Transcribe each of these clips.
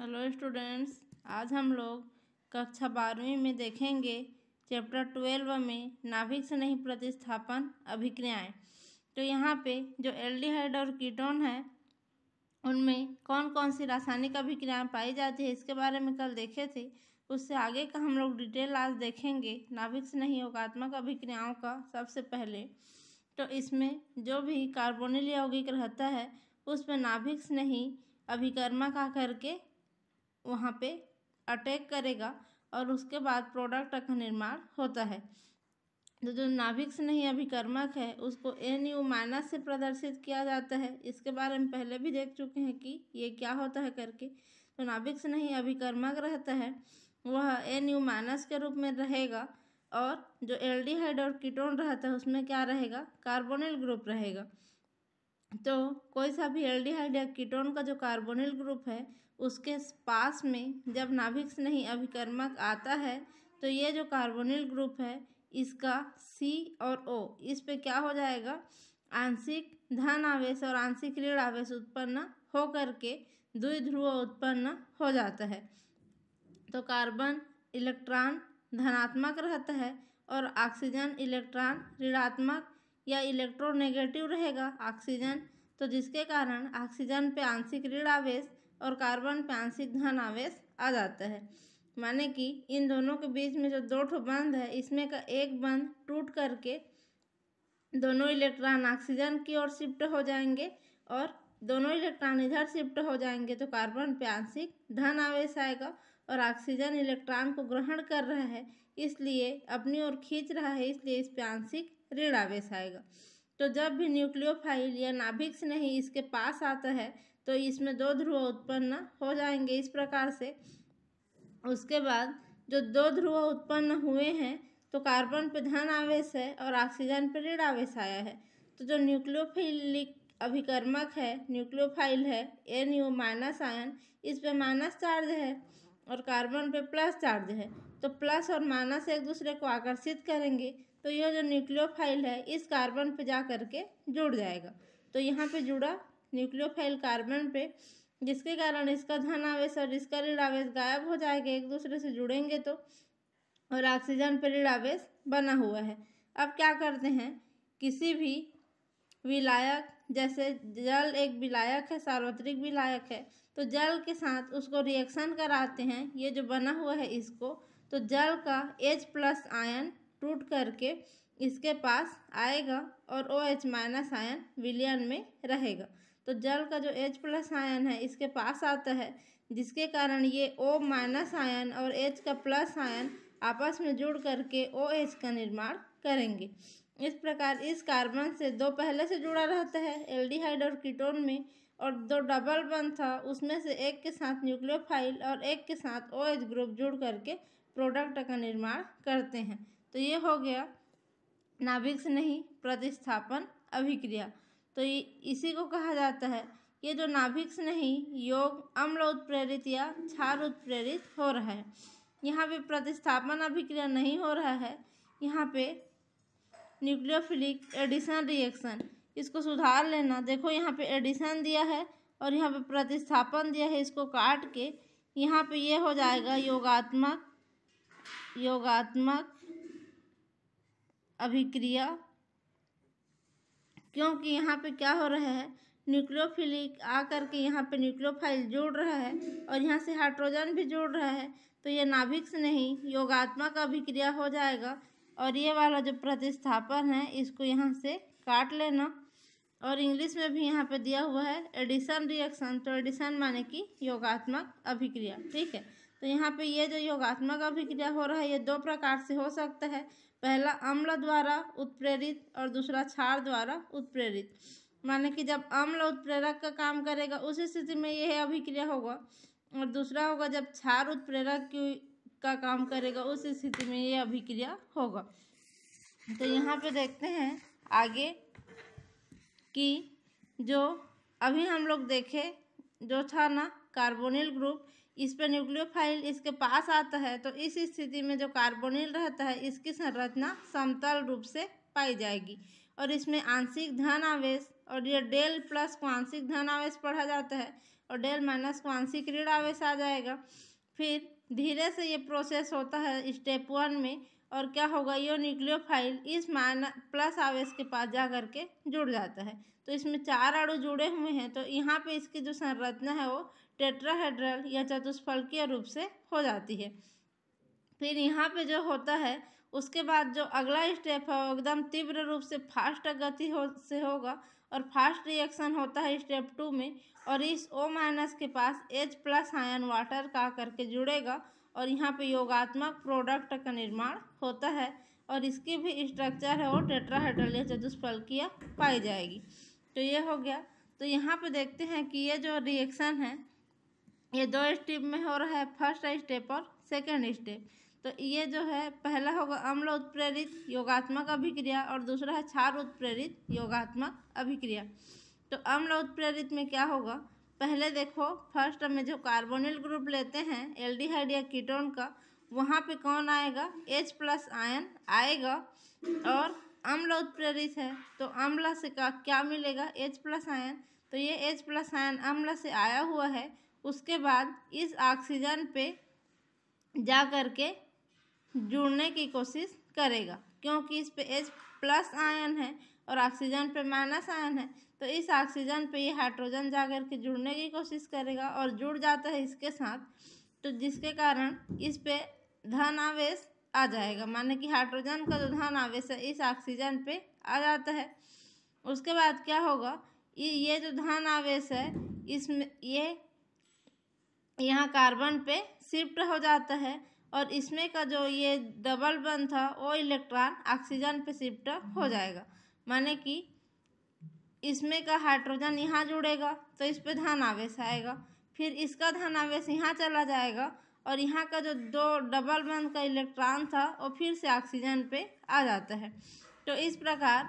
Hello students, आज हम लोग कक्षा 12वीं में देखेंगे चैप्टर 12 में नाभिक स्नेही प्रतिस्थापन अभिक्रियाएं। तो यहाँ पे जो एल्डिहाइड और कीटोन है उनमें कौन कौन सी रासायनिक अभिक्रियाएं पाई जाती है इसके बारे में कल देखे थे। उससे आगे का हम लोग डिटेल आज देखेंगे नाभिक स्नेही योगात्मक अभिक्रियाओं का। सबसे पहले तो इसमें जो भी कार्बोनिल यौगिक रहता है उस पर नाभिक स्नेही अभिकर्मक आकर के वहाँ पे अटैक करेगा और उसके बाद प्रोडक्ट का निर्माण होता है। तो जो नाभिक स्नेही अभिकर्मक है उसको Nu- से प्रदर्शित किया जाता है। इसके बारे में पहले भी देख चुके हैं कि ये क्या होता है करके। तो नाभिक स्नेही अभिकर्मक रहता है वह Nu- के रूप में रहेगा और जो एल्डिहाइड और कीटोन रहता है उसमें क्या रहेगा, कार्बोनिल ग्रुप रहेगा। तो कोई सा भी एल्डिहाइड या कीटोन का जो कार्बोनिल ग्रुप है उसके पास में जब नाभिक स्नेही अभिकर्मक आता है तो ये जो कार्बोनिल ग्रुप है इसका C और O इस पे क्या हो जाएगा, आंशिक धन आवेश और आंशिक ऋण आवेश उत्पन्न हो करके द्विध्रुव उत्पन्न हो जाता है। तो कार्बन इलेक्ट्रॉन धनात्मक रहता है और ऑक्सीजन इलेक्ट्रॉन ऋणात्मक या इलेक्ट्रोनेगेटिव रहेगा ऑक्सीजन। तो जिसके कारण ऑक्सीजन पे आंशिक ऋण आवेश और कार्बन पे आंशिक धन आवेश आ जाता है। माने कि इन दोनों के बीच में जो दो ठो बंध है इसमें का एक बंध टूट करके दोनों इलेक्ट्रॉन ऑक्सीजन की ओर शिफ्ट हो जाएंगे और दोनों इलेक्ट्रॉन इधर शिफ्ट हो जाएंगे तो कार्बन पे आंशिक धन आवेश आएगा और ऑक्सीजन इलेक्ट्रॉन को ग्रहण कर रहा है इसलिए अपनी ओर खींच रहा है, इसलिए इस पे आंशिक ऋण आवेश आएगा। तो जब भी न्यूक्लियोफाइल या नाभिक स्नेही इसके पास आता है तो इसमें दो ध्रुव उत्पन्न हो जाएंगे इस प्रकार से। उसके बाद जो दो ध्रुव उत्पन्न हुए हैं तो कार्बन पे धन आवेश है और ऑक्सीजन पे ऋण आवेश आया है। तो जो न्यूक्लियोफिलिक अभिकर्मक है, न्यूक्लियोफाइल है Nu- आयन, इस पे माइनस चार्ज है और कार्बन पे प्लस चार्ज है। तो प्लस और माइनस एक दूसरे को आकर्षित करेंगे तो यह जो न्यूक्लियोफाइल है इस कार्बन पे जा करके जुड़ जाएगा। तो यहाँ पे जुड़ा न्यूक्लियोफाइल कार्बन पे, जिसके कारण इसका धन आवेश और इसका ऋण आवेश गायब हो जाएगा, एक दूसरे से जुड़ेंगे तो, और ऑक्सीजन पे ऋण आवेश बना हुआ है। अब क्या करते हैं, किसी भी विलायक, जैसे जल एक विलायक है, सार्वत्रिक विलायक है, तो जल के साथ उसको रिएक्शन कराते हैं, ये जो बना हुआ है इसको, तो जल का H+ आयन टूट करके इसके पास आएगा और OH- आयन विलयन में रहेगा। तो जल का जो H+ आयन है इसके पास आता है जिसके कारण ये O- आयन और H का प्लस आयन आपस में जुड़ करके OH का निर्माण करेंगे। इस प्रकार इस कार्बन से दो पहले से जुड़ा रहता है एल्डिहाइड और कीटोन में, और दो डबल बंध था उसमें से एक के साथ न्यूक्लियोफाइल और एक के साथ OH ग्रुप जुड़ करके प्रोडक्ट का निर्माण करते हैं। तो ये हो गया नाभिक स्नेही प्रतिस्थापन अभिक्रिया। तो इसी को कहा जाता है, ये जो नाभिक स्नेही योग अम्ल उत्प्रेरित या क्षार उत्प्रेरित हो रहा है। यहाँ पे प्रतिस्थापन अभिक्रिया नहीं हो रहा है, यहाँ पे न्यूक्लियोफिलिक एडिशन रिएक्शन, इसको सुधार लेना। देखो यहाँ पे एडिशन दिया है और यहाँ पे प्रतिस्थापन दिया है, इसको काट के यहाँ पे ये हो जाएगा योगात्मक अभिक्रिया। क्योंकि यहाँ पे क्या हो रहा है, न्यूक्लियोफिलिक आकर के यहाँ पे न्यूक्लियोफाइल जुड़ रहा है और यहाँ से हाइड्रोजन भी जुड़ रहा है, तो ये नाभिक स्नेही योगात्मक अभिक्रिया हो जाएगा। और ये वाला जो प्रतिस्थापन है इसको यहाँ से काट लेना। और इंग्लिश में भी यहाँ पे दिया हुआ है एडिशन रिएक्शन, तो एडिशन माने कि योगात्मक अभिक्रिया, ठीक है। तो यहाँ पे ये जो योगात्मक अभिक्रिया हो रहा है ये दो प्रकार से हो सकता है, पहला अम्ल द्वारा उत्प्रेरित और दूसरा क्षार द्वारा उत्प्रेरित। माने कि जब अम्ल उत्प्रेरक का काम करेगा उस स्थिति में यह अभिक्रिया होगा, और दूसरा होगा जब क्षार उत्प्रेरक का काम करेगा उस स्थिति में यह अभिक्रिया होगा। तो यहाँ पे देखते हैं आगे कि जो अभी हम लोग देखे जो था ना कार्बोनिल ग्रुप, इस पर न्यूक्लियोफाइल इसके पास आता है, तो इस स्थिति में जो कार्बोनिल रहता है इसकी संरचना समतल रूप से पाई जाएगी और इसमें आंशिक धन आवेश, और ये डेल प्लस को आंशिक धन आवेश पढ़ा जाता है और डेल माइनस को आंशिक ऋण आवेश आ जाएगा। फिर धीरे से ये प्रोसेस होता है स्टेप 1 में, और क्या होगा, ये न्यूक्लियोफाइल इस प्लस आवेश के पास जा करके जुड़ जाता है। तो इसमें 4 अणु जुड़े हुए हैं, तो यहाँ पे इसकी जो संरचना है वो टेट्राहेड्रल या चतुष्फलकीय रूप से हो जाती है। फिर यहाँ पे जो होता है उसके बाद जो अगला स्टेप है वो एकदम तीव्र रूप से फास्ट गति से होगा, और फास्ट रिएक्शन होता है स्टेप 2 में, और इस O- के पास H+ आयन वाटर का करके जुड़ेगा और यहाँ पे योगात्मक प्रोडक्ट का निर्माण होता है, और इसकी भी स्ट्रक्चर है वो टेट्राहेड्रल या चतुष्फलकीय पाई जाएगी। तो ये हो गया। तो यहाँ पे देखते हैं कि ये जो रिएक्शन है ये 2 स्टेप में हो रहा है, फर्स्ट स्टेप और सेकेंड स्टेप। तो ये जो है पहला होगा अम्ल उत्प्रेरित योगात्मक अभिक्रिया और दूसरा है क्षार उत्प्रेरित योगात्मक अभिक्रिया। तो अम्ल उत्प्रेरित में क्या होगा, पहले देखो फर्स्ट में जो कार्बोनिल ग्रुप लेते हैं एल्डिहाइड या कीटोन का, वहाँ पे कौन आएगा, H+ आयन आएगा, और अम्ल उत्प्रेरित है तो अम्ल से क्या मिलेगा, H+ आयन। तो ये H+ आयन अम्ल से आया हुआ है, उसके बाद इस ऑक्सीजन पे जा करके जुड़ने की कोशिश करेगा, क्योंकि इस पे H+ आयन है और ऑक्सीजन पे माइनस आयन है, तो इस ऑक्सीजन पे ये हाइड्रोजन जा कर के जुड़ने की कोशिश करेगा और जुड़ जाता है इसके साथ, तो जिसके कारण इस पे धन आवेश आ जाएगा, माने कि हाइड्रोजन का जो धन आवेश है इस ऑक्सीजन पे आ जाता है। उसके बाद क्या होगा, ये जो धन आवेश है इसमें ये यहाँ कार्बन पे शिफ्ट हो जाता है, और इसमें का जो ये डबल बॉन्ड था वो इलेक्ट्रॉन ऑक्सीजन पे शिफ्ट हो जाएगा, माने कि इसमें का हाइड्रोजन यहाँ जुड़ेगा तो इस पे धन आवेश आएगा, फिर इसका धन आवेश यहाँ चला जाएगा और यहाँ का जो 2 डबल बॉन्ड का इलेक्ट्रॉन था वो फिर से ऑक्सीजन पे आ जाता है। तो इस प्रकार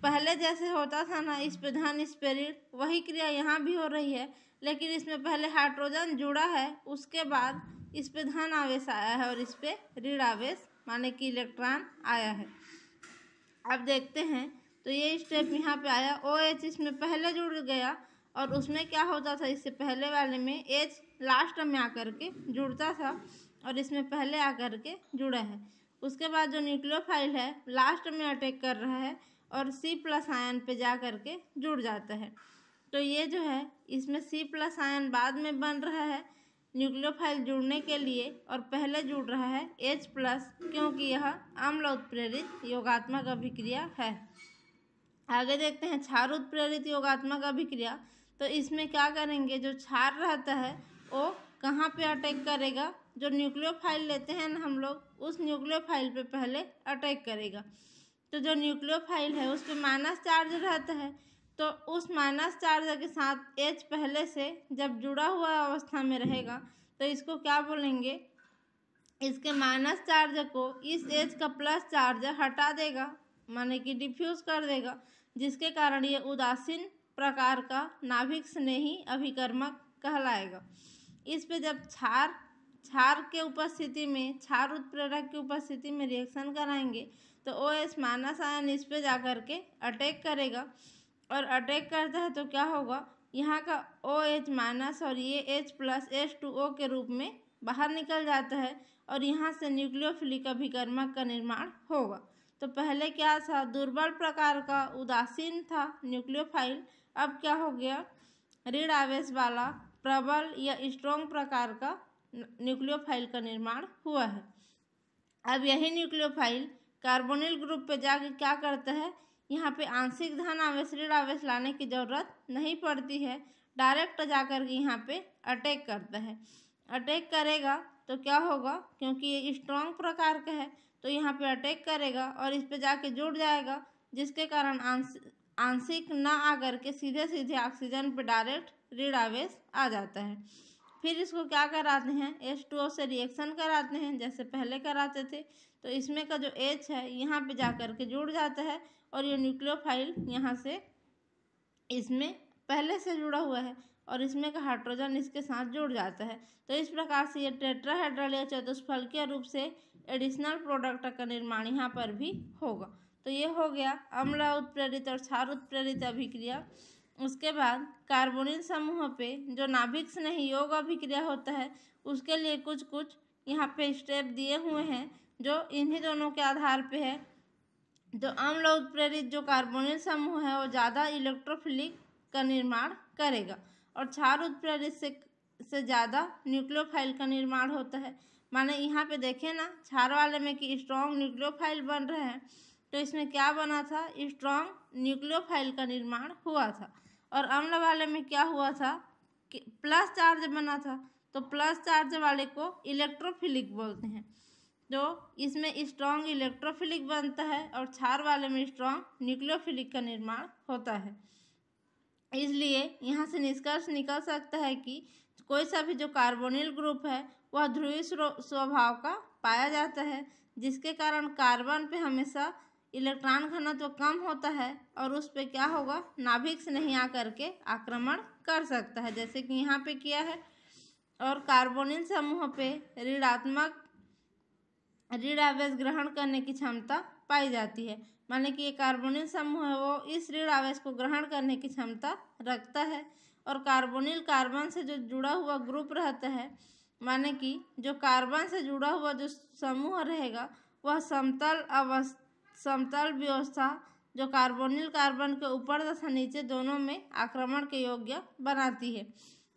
पहले जैसे होता था ना इस पे धन इस पे ऋण, वही क्रिया यहाँ भी हो रही है, लेकिन इसमें पहले हाइड्रोजन जुड़ा है, उसके बाद इस पे धन आवेश आया है और इस पे ऋण आवेश माने कि इलेक्ट्रॉन आया है। अब देखते हैं, तो ये स्टेप यहाँ पे आया, OH इसमें पहले जुड़ गया, और उसमें क्या होता था, इससे पहले वाले में H लास्ट में आकर के जुड़ता था और इसमें पहले आकर के जुड़ा है। उसके बाद जो न्यूक्लियोफाइल है लास्ट में अटैक कर रहा है और C+ आयन पे जा कर के जुड़ जाता है। तो ये जो है इसमें C+ आयन बाद में बन रहा है न्यूक्लियोफाइल जुड़ने के लिए, और पहले जुड़ रहा है H+, क्योंकि यह अम्ल उत्प्रेरित योगात्मक अभिक्रिया है। आगे देखते हैं क्षार उत्प्रेरित योगात्मक अभिक्रिया। तो इसमें क्या करेंगे, जो क्षार रहता है वो कहाँ पे अटैक करेगा, जो न्यूक्लियोफाइल लेते हैं ना हम लोग उस न्यूक्लियोफाइल पे पहले अटैक करेगा। तो जो न्यूक्लियोफाइल है उस पर माइनस चार्ज रहता है, तो उस माइनस चार्ज के साथ H पहले से जब जुड़ा हुआ अवस्था में रहेगा तो इसको क्या बोलेंगे, इसके माइनस चार्ज को इस H का प्लस चार्ज हटा देगा, माने कि डिफ्यूज कर देगा, जिसके कारण ये उदासीन प्रकार का नाभिक स्नेही अभिकर्मक कहलाएगा। इस पे जब क्षार के उपस्थिति में, क्षार उत्प्रेरक की उपस्थिति में रिएक्शन कराएंगे तो OH- आयन इस पे जाकर के अटैक करेगा, और अटैक करता है तो क्या होगा, यहाँ का OH- और ये H+ H2O के रूप में बाहर निकल जाता है और यहाँ से न्यूक्लियोफिलिक अभिकर्मक का निर्माण होगा। तो पहले क्या था, दुर्बल प्रकार का उदासीन था न्यूक्लियोफाइल, अब क्या हो गया, ऋण आवेश वाला प्रबल या स्ट्रॉन्ग प्रकार का न्यूक्लियोफाइल का निर्माण हुआ है। अब यही न्यूक्लियोफाइल कार्बोनिल ग्रुप पे जाके क्या करता है, यहाँ पे आंशिक धन आवेश ऋण आवेश लाने की ज़रूरत नहीं पड़ती है, डायरेक्ट जाकर के यहाँ पे अटैक करता है। अटैक करेगा तो क्या होगा, क्योंकि ये स्ट्रॉन्ग प्रकार का है तो यहाँ पे अटैक करेगा और इस पे जाके जुड़ जाएगा, जिसके कारण आंशिक ना आकर के सीधे सीधे ऑक्सीजन पे डायरेक्ट ऋण आवेश आ जाता है। फिर इसको क्या कराते हैं, H2O से रिएक्शन कराते हैं जैसे पहले कराते थे। तो इसमें का जो H है यहाँ पे जा कर के जुड़ जाता है और ये न्यूक्लियोफाइल यहाँ से इसमें पहले से जुड़ा हुआ है और इसमें का हाइड्रोजन इसके साथ जुड़ जाता है। तो इस प्रकार से ये टेट्राहेड्रल या चतुष्फलकीय रूप से एडिशनल प्रोडक्ट का निर्माण यहाँ पर भी होगा। तो ये हो गया अम्ल उत्प्रेरित और क्षार उत्प्रेरित अभिक्रिया। उसके बाद कार्बोनिल समूह पे जो नाभिक स्नेही यौग अभिक्रिया होता है उसके लिए कुछ कुछ यहाँ पे स्टेप दिए हुए हैं जो इन्हीं दोनों के आधार पे है। तो अम्ल उत्प्रेरित जो कार्बोनिल समूह है वो ज़्यादा इलेक्ट्रोफिलिक का निर्माण करेगा और क्षार उत्प्रेरित से ज़्यादा न्यूक्लियोफाइल का निर्माण होता है। माने यहाँ पे देखें ना, क्षार वाले में कि स्ट्रॉन्ग न्यूक्लियोफाइल बन रहे हैं, तो इसमें क्या बना था, स्ट्रॉन्ग न्यूक्लियोफाइल का निर्माण हुआ था। और अम्ल वाले में क्या हुआ था कि प्लस चार्ज बना था, तो प्लस चार्ज वाले को इलेक्ट्रोफिलिक बोलते हैं। तो इसमें स्ट्रॉन्ग इलेक्ट्रोफिलिक बनता है और क्षार वाले में स्ट्रॉन्ग न्यूक्लियोफिलिक का निर्माण होता है। इसलिए यहाँ से निष्कर्ष निकल सकता है कि कोई सा भी जो कार्बोनिल ग्रुप है वह ध्रुवीय स्वभाव का पाया जाता है, जिसके कारण कार्बन पे हमेशा इलेक्ट्रॉन घनत्व कम होता है और उस पे क्या होगा, नाभिक से नहीं आकर के आक्रमण कर सकता है, जैसे कि यहाँ पे किया है। और कार्बोनिल समूह पे ऋणात्मक ऋण आवेश ग्रहण करने की क्षमता पाई जाती है। माने कि ये कार्बोनिल समूह है वो इस ऋण आवेश को ग्रहण करने की क्षमता रखता है। और कार्बोनिल कार्बन से जो जुड़ा हुआ ग्रुप रहता है, माने कि जो कार्बन से जुड़ा हुआ जो समूह रहेगा वह समतल व्यवस्था जो कार्बोनिल कार्बन के ऊपर तथा नीचे दोनों में आक्रमण के योग्य बनाती है।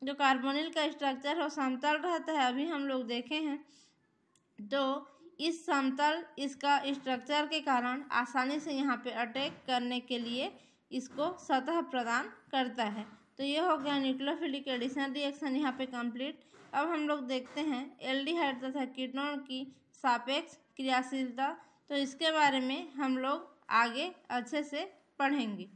जो कार्बोनिल का स्ट्रक्चर है वो समतल रहता है, अभी हम लोग देखे हैं। तो इस समतल इसका स्ट्रक्चर के कारण आसानी से यहाँ पे अटैक करने के लिए इसको सतह प्रदान करता है। तो ये हो गया न्यूक्लियोफिलिक एडिशन रिएक्शन यहाँ पे कंप्लीट। अब हम लोग देखते हैं एल्डिहाइड तथा कीटोन की सापेक्ष क्रियाशीलता। तो इसके बारे में हम लोग आगे अच्छे से पढ़ेंगे।